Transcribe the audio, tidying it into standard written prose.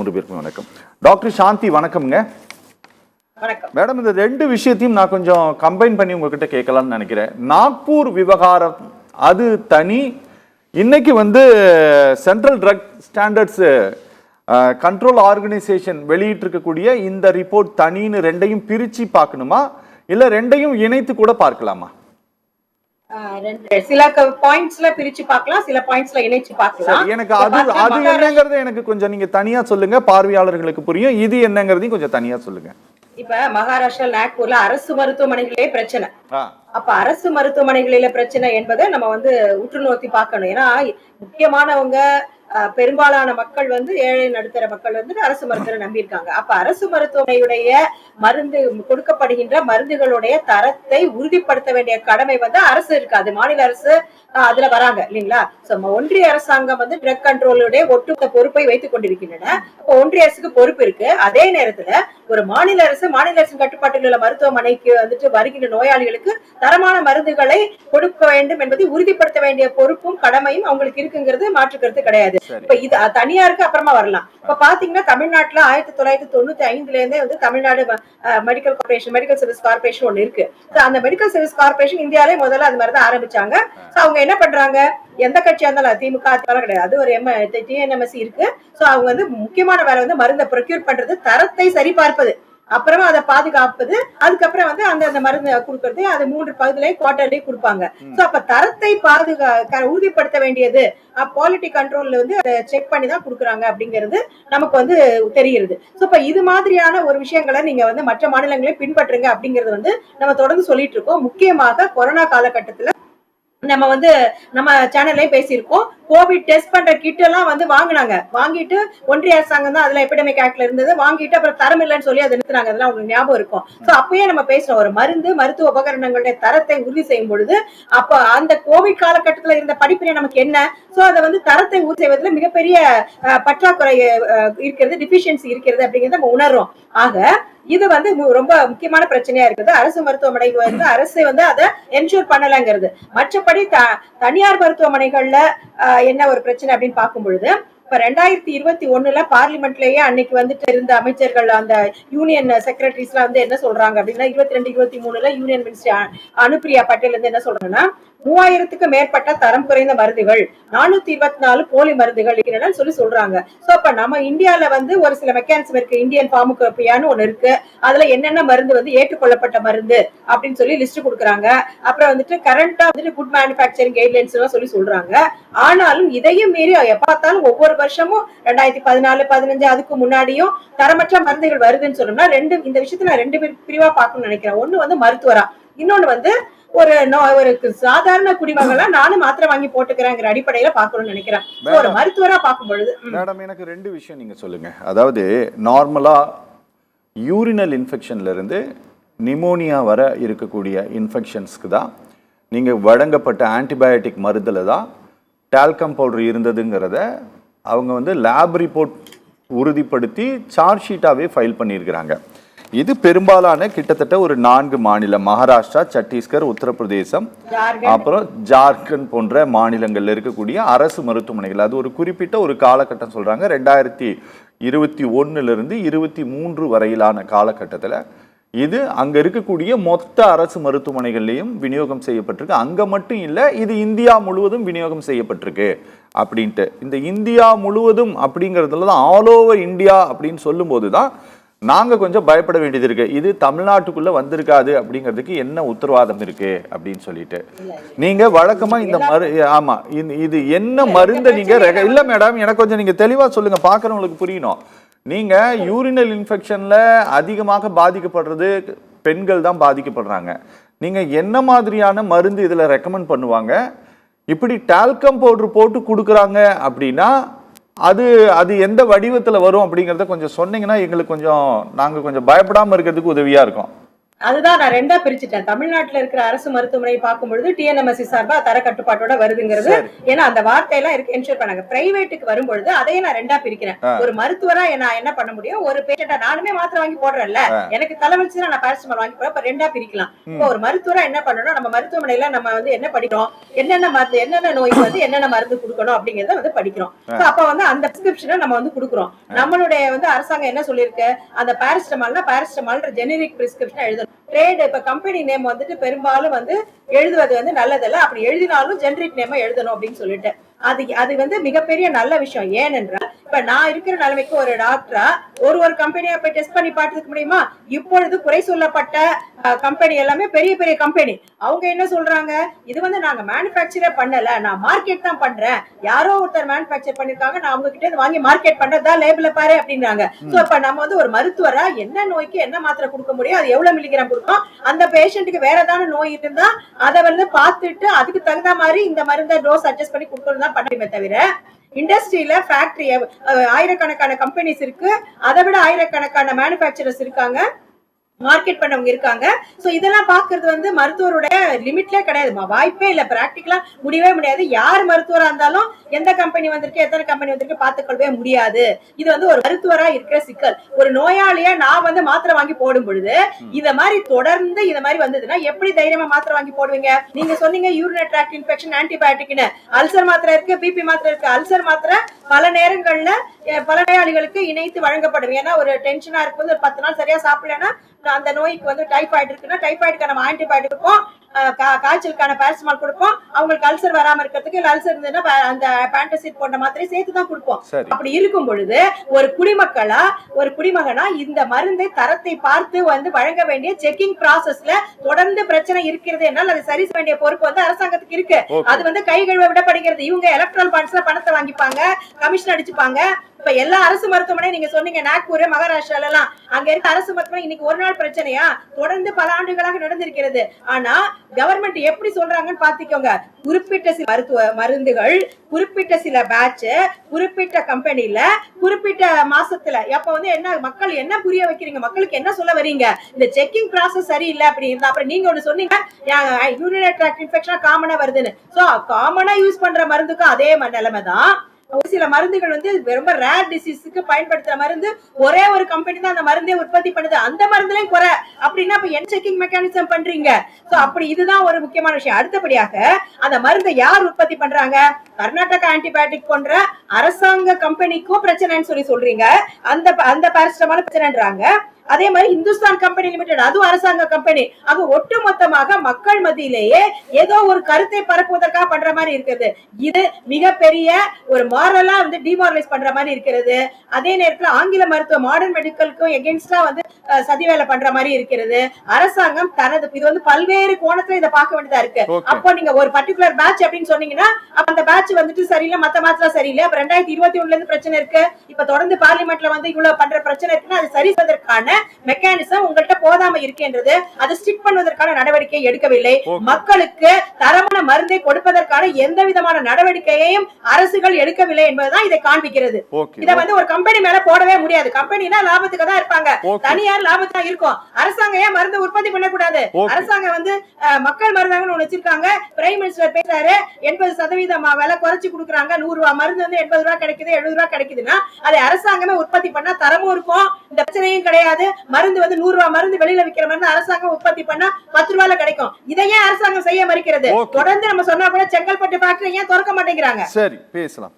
மூன்று பேருக்கும் வணக்கம். டாக்டர் சாந்தி வணக்கம்ங்க. மேடம், இந்த ரெண்டு விஷயத்தையும் நான் கொஞ்சம் கம்பைன் பண்ணி உங்ககிட்ட கேட்கலாம்னு நினைக்கிறேன். நாக்பூர் விவகாரம் அது தனி, இன்னைக்கு central drug standards control organisation வெளியிட்டிருக்கக்கூடிய இந்த ரிப்போர்ட் தனின்னு ரெண்டையும் பிரிச்சு பார்க்கணுமா, இல்ல ரெண்டையும் இணைத்து கூட பார்க்கலாமா? சில பாயிண்ட்ஸ்ல பிரிச்சு பார்க்கலாம், சில பாயிண்ட்ஸ்ல இணைச்சு பார்க்கலாம். எனக்கு அது என்னங்கறது எனக்கு கொஞ்சம் நீங்க தனியா சொல்லுங்க, பார்வையாளர்களுக்கு புரியும். இது என்னங்கறதையும் கொஞ்சம் தனியா சொல்லுங்க. இப்ப மகாராஷ்டிரா நாக்பூர்ல அரசு மருத்துவமனைகளே பிரச்சனை. அப்ப அரசு மருத்துவமனைகளில பிரச்சனை என்பதை நம்ம உற்று நோக்கி பார்க்கணும். ஏன்னா முக்கியமானவங்க பெரும்பாலான மக்கள் ஏழை நடுத்தர மக்கள் அரசு மருத்துவரை நம்பி இருக்காங்க. அப்ப அரசு மருத்துவமனையுடைய மருந்து கொடுக்கப்படுகின்ற மருந்துகளுடைய தரத்தை உறுதிப்படுத்த வேண்டிய கடமை அரசு இருக்காது, மாநில அரசு அதுல வராங்க இல்லைங்களா. ஒன்றிய அரசாங்கம் ட்ரக் கண்ட்ரோலுடைய ஒட்டுமொத்த பொறுப்பை வைத்துக் கொண்டிருக்கின்றன. ஒன்றிய அரசுக்கு பொறுப்பு இருக்கு. அதே நேரத்துல ஒரு மாநில அரசின் கட்டுப்பாட்டில் உள்ள மருத்துவமனைக்கு வருகின்ற நோயாளிகளுக்கு தரமான மருந்துகளை கொடுக்க வேண்டும் என்பதை உறுதிப்படுத்த வேண்டிய பொறுப்பும் கடமையும் அவங்களுக்கு இருக்குங்கிறது மாற்று கருத்து கிடையாது. இப்ப இது தனியாருக்கு அப்புறமா வரலாம். இப்ப பாத்தீங்கன்னா தமிழ்நாட்டுல 1995ல இருந்தே தமிழ்நாடு மெடிக்கல் சர்வீஸ் கார்பரேஷன் ஒண்ணு இருக்கு. அந்த மெடிக்கல் சர்வீஸ் கார்பரேஷன் இந்தியாவிலே முதல்ல அது மாதிரிதான் ஆரம்பிச்சாங்க. அவங்க என்ன பண்றாங்க, எந்த கட்சியா இருந்தாலும் திமுக கிடையாது, அது ஒரு டிஎன்எம்எஸ்சி இருக்கு. சோ அவங்க முக்கியமான வேலை மருந்தை ப்ரொக்யூர் பண்றது, தரத்தை சரிபார்ப்பது, அப்புறமா அதை பாதுகாப்பது, அதுக்கப்புறம் அந்த மருந்து கொடுக்கறது. அது 3 பகுதியிலே குவார்டர்லயே கொடுப்பாங்க. சோ அப்ப தரத்தை உறுதிப்படுத்த வேண்டியது குவாலிட்டி கண்ட்ரோல்ல அதை செக் பண்ணி தான் கொடுக்குறாங்க அப்படிங்கிறது நமக்கு தெரிகிறது. சோ இப்ப இது மாதிரியான ஒரு விஷயங்களை நீங்க மற்ற மாநிலங்களே பின்பற்றுங்க அப்படிங்கறது நம்ம தொடர்ந்து சொல்லிட்டு இருக்கோம். முக்கியமாக கொரோனா காலகட்டத்துல நம்ம சேனல்லையும் பேசியிருக்கோம். கோவிட் டெஸ்ட் பண்ற கிட் எல்லாம் வாங்கினாங்க. வாங்கிட்டு ஒன்றிய அரசாங்கம் தான் அதுல எபிடமிக் ஆக்ட்ல இருந்தது, வாங்கிட்டு அப்புறம் தரம் இல்லைன்னு சொல்லி அதை நிறுத்தினாங்க. அதெல்லாம் உங்களுக்கு ஞாபகம் இருக்கும். சோ அப்பயே நம்ம பேசுறோம், ஒரு மருத்துவ உபகரணங்களுடைய தரத்தை உறுதி செய்யும் பொழுது அப்ப அந்த கோவிட் காலகட்டத்துல இருந்த படிப்பினை நமக்கு என்ன, சோ அதை தரத்தை உறுதி செய்வதில் மிகப்பெரிய பற்றாக்குறை இருக்கிறது, டிஃபிஷியன்சி இருக்கிறது அப்படிங்கறத நம்ம உணர்றோம். ஆக இது ரொம்ப முக்கியமான பிரச்சனையா இருக்குது. அரசு மருத்துவமனை அரசு அதை என்ஷூர் பண்ணலங்கிறது. மற்றபடி தனியார் மருத்துவமனைகள்ல என்ன ஒரு பிரச்சனை அப்படின்னு பார்க்கும் பொழுது, இப்ப 2021ல பார்லிமெண்ட்லயே அன்னைக்கு இருந்த அமைச்சர்கள், அந்த யூனியன் செக்ரட்டரிஸ் எல்லாம் என்ன சொல்றாங்க அப்படின்னா, 22-23ல யூனியன் மினிஸ்டர் அனுப்பிரியா பட்டேல் என்ன சொல்றாங்கன்னா, 3000க்கு மேற்பட்ட தரம் குறைந்த மருந்துகள், 424 போலி மருந்துகள் இருக்கிறன்னு சொல்றாங்க. சோ அப்ப நம்ம இந்தியால ஒரு சில மெக்கானிசம் இருக்கு. இந்தியன் பார்மகோபியான்னு ஒண்ணு இருக்கு. அதுல என்னென்ன மருந்து ஏற்றுக்கொள்ளப்பட்ட மருந்து அப்படின்னு சொல்லி லிஸ்ட் கொடுக்குறாங்க. அப்புறம் கரண்டா குட் மேனுஃபேக்சரிங் கைட்லைன்ஸ் எல்லாம் சொல்றாங்க. ஆனாலும் இதையும் மீறி பார்த்தாலும் ஒவ்வொரு வருஷமும் 2014, 15 அதுக்கு முன்னாடியும் தரமற்ற மருந்துகள் வருதுன்னு சொன்னோம்னா, இந்த விஷயத்துல நான் 2 பிரிவா பார்க்கணும்னு நினைக்கிறேன். ஒண்ணு மருத்துவரா, இன்னொன்னு ஒரு சாதாரண குடிமகளா நானும் மாத்திரை வாங்கி போட்டுக்கிறேங்கிற அடிப்படையில பார்க்கணும்னு நினைக்கிறேன். ஒரு மருத்துவரா பார்க்கும் பொழுது மேடம் எனக்கு 2 விஷயம் நீங்க சொல்லுங்க. அதாவது நார்மலா யூரினல் இன்ஃபெக்ஷன்ல இருந்து நிமோனியா வர இருக்கக்கூடிய இன்ஃபெக்ஷன்ஸ்க்கு தான் நீங்க வழங்கப்பட்ட ஆன்டிபயோட்டிக் மருந்துல தான் டால்கம் பவுடர் இருந்ததுங்கிறத அவங்க லேப் ரிப்போர்ட் உறுதிப்படுத்தி சார்ஜ் ஷீட்டாவே ஃபைல் பண்ணியிருக்கிறாங்க. இது பெரும்பாலான கிட்டத்தட்ட ஒரு 4 மாநிலம், மகாராஷ்டிரா, சத்தீஸ்கர், உத்தரப்பிரதேசம், அப்புறம் ஜார்க்கண்ட் போன்ற மாநிலங்கள்ல இருக்கக்கூடிய அரசு மருத்துவமனைகள். அது ஒரு குறிப்பிட்ட ஒரு காலகட்டம் சொல்றாங்க, 2021 இருந்து 23 வரையிலான காலகட்டத்தில் இது அங்க இருக்கக்கூடிய மொத்த அரசு மருத்துவமனைகள்லையும் விநியோகம் செய்யப்பட்டிருக்கு. அங்க மட்டும் இல்லை, இது இந்தியா முழுவதும் விநியோகம் செய்யப்பட்டிருக்கு அப்படின்ட்டு. இந்த இந்தியா முழுவதும் அப்படிங்கிறதுல தான், ஆல் ஓவர் இந்தியா அப்படின்னு சொல்லும் போது தான் நாங்க கொஞ்சம் பயப்பட வேண்டியது இருக்கு. இது தமிழ்நாட்டுக்குள்ள வந்திருக்காது அப்படிங்கிறதுக்கு என்ன உத்தரவாதம் இருக்கு அப்படின்னு சொல்லிட்டு நீங்க வழக்கமா இந்த ஆமா இது என்ன மருந்து நீங்க இல்ல மேடம், எனக்கு கொஞ்சம் நீங்க தெளிவா சொல்லுங்க, பாக்குறவங்களுக்கு புரியணும். நீங்க யூரினல் இன்ஃபெக்ஷன்ல அதிகமாக பாதிக்கப்படுறது பெண்கள் தான் பாதிக்கப்படுறாங்க. நீங்க என்ன மாதிரியான மருந்து இதுல ரெக்கமெண்ட் பண்ணுவாங்க? இப்படி டால்கம் பவுடர் போட்டு கொடுக்குறாங்க அப்படின்னா அது அது எந்த வடிவத்தில் வரும் அப்படிங்கிறத கொஞ்சம் சொன்னீங்கன்னா எங்களுக்கு நாங்கள் கொஞ்சம் பயப்படாமல் இருக்கிறதுக்கு உதவியாக இருக்கும். அதுதான் நான் ரெண்டா பிரிச்சுட்டேன். தமிழ்நாட்டுல இருக்கிற அரசு மருத்துவமனையை பார்க்கும் பொழுது டிஎன்எம்எஸ்சி சார்பா தர கட்டுப்பாட்டோட வருதுங்கிறது. ஏன்னா அந்த வார்த்தையெல்லாம் இருக்கு என்ஷூர் பண்ணாங்க. பிரைவேட்டுக்கு வரும்பொழுது அதையே நான் ரெண்டா பிரிக்கிறேன். ஒரு மருத்துவரா நான் என்ன பண்ண முடியும், ஒரு பேஷண்டா நானுமே மாத்திரை வாங்கி போடுறேன்ல, எனக்கு தலைவலிச்சுன்னா நான் பாராசிட்டமால் வாங்கி போடுறேன். இப்ப ரெண்டா பிரிக்கலாம். இப்போ ஒரு மருத்துவரா என்ன பண்ணணும், நம்ம மருத்துவமனையில நம்ம வந்து என்ன படிக்கிறோம், என்னென்ன மருந்து என்னென்ன நோய்க்கு வந்து என்னென்ன மருந்து கொடுக்கணும் அப்படிங்கறத வந்து படிக்கிறோம். அப்ப வந்து அந்த பிரிஸ்கிரிப்ஷனை நம்ம வந்து கொடுக்குறோம். நம்மளுடைய வந்து அரசாங்கம் என்ன சொல்லியிருக்கு, அந்த பாராசிட்டமால்னா பாராசிட்டமால் ஜெனரிக் பிரிஸ்கிரிப்ஷன் எழுதணும். ட்ரேட் இப்ப கம்பெனி நேம் வந்துட்டு பெரும்பாலும் வந்து எழுதுவது வந்து நல்லதல்ல. அப்படி எழுதினாலும் ஜெனரிக் நேம் எழுதணும் அப்படின்னு சொல்லிட்டு அது வந்து மிகப்பெரிய நல்ல விஷயம். ஏனென்றால் இப்ப நான் இருக்கிற நிலைமைக்கு ஒரு டாக்டரா ஒரு கம்பெனியா போய் டெஸ்ட் பண்ணி பார்த்துக்க முடியுமா? இப்பொழுது குறை சொல்லப்பட்ட கம்பெனி எல்லாமே பெரிய பெரிய கம்பெனி. அவங்க என்ன சொல்றாங்க, இது வந்து நாங்க மேனுபேக்சரே பண்ணல, நான் மார்க்கெட் தான் பண்றேன். யாரோ ஒருத்தர் மேனுபேக்சர் பண்ணிருக்காங்க, நான் அவங்க கிட்ட இருந்து வாங்கி மார்க்கெட் பண்றதா லேபிள பாரு அப்படின்றாங்க. சோ இப்ப நம்ம வந்து ஒரு மருத்துவரா என்ன நோய்க்கு என்ன மாத்திரை கொடுக்க முடியும், அது எவ்வளவு மில்லிகிராம் கொடுக்கும், அந்த பேஷண்ட்டுக்கு வேற ஏதாவது நோய் இருந்தா அதை வந்து பார்த்துட்டு அதுக்கு தகுந்த மாதிரி இந்த மருந்தை டோஸ் அட்ஜஸ்ட் பண்ணி கொடுக்கணும் தான் பண்ணுமே தவிர, இண்டஸ்ட்ரியில ஃபேக்டரி ஆயிரக்கணக்கான கம்பெனிஸ் இருக்கு, அதை விட ஆயிரக்கணக்கான மேனுபேக்சரர்ஸ் இருக்காங்க, மார்க்கெட் பண்ணவங்க இருக்காங்க. சோ இதெல்லாம் பாக்குறது வந்து மருத்துவருடைய லிமிட்லே கிடையாது, வாய்ப்பே இல்ல, பிராக்டிகலா முடியவே முடியாது. யார் மருத்துவரா இருந்தாலும் எந்த கம்பெனி வந்திருக்கு எத்தனை கம்பெனி வந்திருக்கு பார்த்துக்கொள்ளவே முடியாது. இது வந்து ஒரு மருத்துவரா இருக்கிற சிக்கல். ஒரு நோயாளியா நான் வந்து மாத்திரை வாங்கி போடும் பொழுது இத மாதிரி தொடர்ந்து இத மாதிரி வந்ததுன்னா எப்படி தைரியமா மாத்திரை வாங்கி போடுவீங்க? நீங்க சொன்னீங்க யூரினரி ட்ராக்ட் இன்ஃபெக்ஷன் ஆன்டிபயோட்டிக்னு, அல்சர் மாத்திரை இருக்கு, பிபி மாத்திரை இருக்கு. அல்சர் மாத்திரை பல நேரங்கள்ல பல நோயாளிகளுக்கு இணைத்து வழங்கப்படும். ஏன்னா ஒரு டென்ஷனா இருக்கும்போது ஒரு 10 நாள் சரியா சாப்பிடலன்னா அந்த நோய்க்கு வந்து டைபாய்டு இருக்குன்னா டைபாய்டுக்கான நம்ம ஆன்டிபயோட்டிக் கொடுப்போம், காய்ச்சலுக்கான பாராசிட்டமால் கொடுப்போம். அவங்களுக்கு அல்சர் வராம இருக்கிறதுக்கு, இல்ல அல்சர் இருந்ததுன்னா அந்த பேண்டசிட் போன்ற மாத்திரை சேர்த்து தான் கொடுப்போம். அப்படி இருக்கும் பொழுது ஒரு குடிமகனா இந்த மருந்தை தரத்தை பார்த்து வந்து வழங்க வேண்டிய செக்கிங் ப்ராசஸ்ல தொடர்ந்து பிரச்சனை இருக்கிறது என்றால் அதை சரி செய்ய வேண்டிய பொறுப்பு வந்து அரசாங்கத்துக்கு இருக்கு. அது வந்து கை கழுவ விடப்படுகிறது. இவங்க எலக்ட்ரல் பாண்ட்ஸ்ல பணத்தை வாங்கிப்பாங்க, கமிஷன் அடிச்சுப்பாங்க. இப்ப எல்லா அரசு மருத்துவமனை நீங்க சொன்னீங்க, நாக்பூர் மகாராஷ்டிரால எல்லாம் அங்க இருக்க அரசு மருத்துவமனை இன்னைக்கு ஒரு நாள் பிரச்சனையா தொடர்ந்து பல ஆண்டுகளாக நடந்திருக்கிறது. ஆனா கவர்மெண்ட் எப்படி சொல்றாங்கன்னு பாத்துக்கோங்க, குறிப்பிட்ட சில மருந்துகள் குறிப்பிட்ட சில பேட்ச் குறிப்பிட்ட கம்பெனில குறிப்பிட்ட மாசத்துல. அப்ப வந்து என்ன மக்கள் என்ன புரிய வைக்கிறீங்க, மக்களுக்கு என்ன சொல்ல வரீங்க, இந்த செக்கிங் ப்ராசஸ் சரியில்லை அப்படி இருந்தா. அப்புறம் நீங்க ஒண்ணு சொன்னீங்க யூரினரி ட்ராக்ட் இன்ஃபெக்ஷன் காமனா வருதுன்னு. சோ காமனா யூஸ் பண்ற மருந்துக்கும் அதே நிலைமை தான். ஒரு சில மருந்துகள் வந்து ரொம்ப ரேர் டிசீஸ்க்கு பயன்படுத்துற மருந்து ஒரே ஒரு கம்பெனி தான் அந்த மருந்தே உற்பத்தி பண்ணுது, அந்த மருந்துலயும் குறை அப்படின்னா அப்ப என்ன செக்கிங் மெக்கானிசம் பண்றீங்க? சோ அப்படி இதுதான் ஒரு முக்கியமான விஷயம். அடுத்தபடியாக அந்த மருந்தை யார் உற்பத்தி பண்றாங்க? கர்நாடகா ஆன்டிபயோட்டிக் போன்ற அரசாங்க கம்பெனிக்கும் பிரச்சனைன்னு சொல்றீங்க, அந்த பாராசிட்டமால் பிரச்சனைன்றாங்க. அதே மாதிரி இந்துஸ்தான் கம்பெனி லிமிடெட், அதுவும் அரசாங்க கம்பெனி. ஆக ஒட்டுமொத்தமாக மக்கள் மத்தியிலேயே ஏதோ ஒரு கருத்தை பரப்புவதற்காக பண்ற மாதிரி இருக்குது. இது மிகப்பெரிய ஒரு மாரலா வந்து டிமாரலைஸ் பண்ற மாதிரி இருக்கிறது. அதே நேரத்தில் ஆங்கில மருத்துவ மாடர்ன் மெடிக்கலுக்கும் எகென்ஸ்டா வந்து சதி வேலை பண்ற மாதிரி இருக்கிறது. அரசாங்கம் தனது இது வந்து பல்வேறு கோணத்துல இதை பார்க்க வேண்டியதா இருக்கு. அப்போ நீங்க ஒரு பர்டிகுலர் பேட்ச் அப்படின்னு சொன்னீங்கன்னா அந்த பேட்ச் வந்துட்டு சரியில்லை, மத்த மாத்திரை சரியில்லை. அப்ப 2021ல இருந்து பிரச்சனை இருக்கு, இப்ப தொடர்ந்து பார்லிமெண்ட்ல வந்து இவ்வளவு பண்ற பிரச்சனை இருக்குன்னா அது சரி செய்வதற்கான மெக்கானிசம் உங்கள்கிட்ட போதாம இருக்கின்றது. அதை ஸ்டிக் பண்ணுவதற்கான நடவடிக்கை எடுக்கவில்லை. மக்களுக்கு தரமான மருந்தை கொடுப்பதற்கான எந்த விதமான நடவடிக்கையையும் அரசுகள் எடுக்கவில்லை என்பதுதான் இதை காண்பிக்கிறது. இதை வந்து ஒரு கம்பெனி மேல போடவே முடியாது. கம்பெனினா லாபத்துக்கு தான் இருப்பாங்க, தனியார் லாபத்தா இருக்கும். அரசாங்கம் ஏன் மருந்து உற்பத்தி பண்ணக்கூடாது? அரசாங்கம் வந்து மக்கள் மருந்தாங்கன்னு ஒண்ணு வச்சிருக்காங்க. பிரைம் மினிஸ்டர் பேசுறாரு 80% விலை குறைச்சு கொடுக்குறாங்க, 100 ரூபாய் மருந்து வந்து 80 ரூபாய் கிடைக்குது, 70 ரூபாய் கிடைக்குதுன்னா அதை அரசாங்கமே உற்பத்தி பண்ணா தரமும் இருக்கும், இந்த பிரச்சனையும் கிடையாது. மருந்து வந்து 100 ரூபாய் மருந்து வெளியில விற்கிற மருந்து அரசாங்கம் உற்பத்தி பண்ணா 10 ரூபாயில கிடைக்கும். இதையே அரசாங்கம் செய்ய மறுக்கிறது. தொடர்ந்து நம்ம சொன்னா கூட செங்கல்பட்டு ஃபேக்டரி ஏன் திறக்க மாட்டேங்கிறாங்க? சரி, பேசலாம்.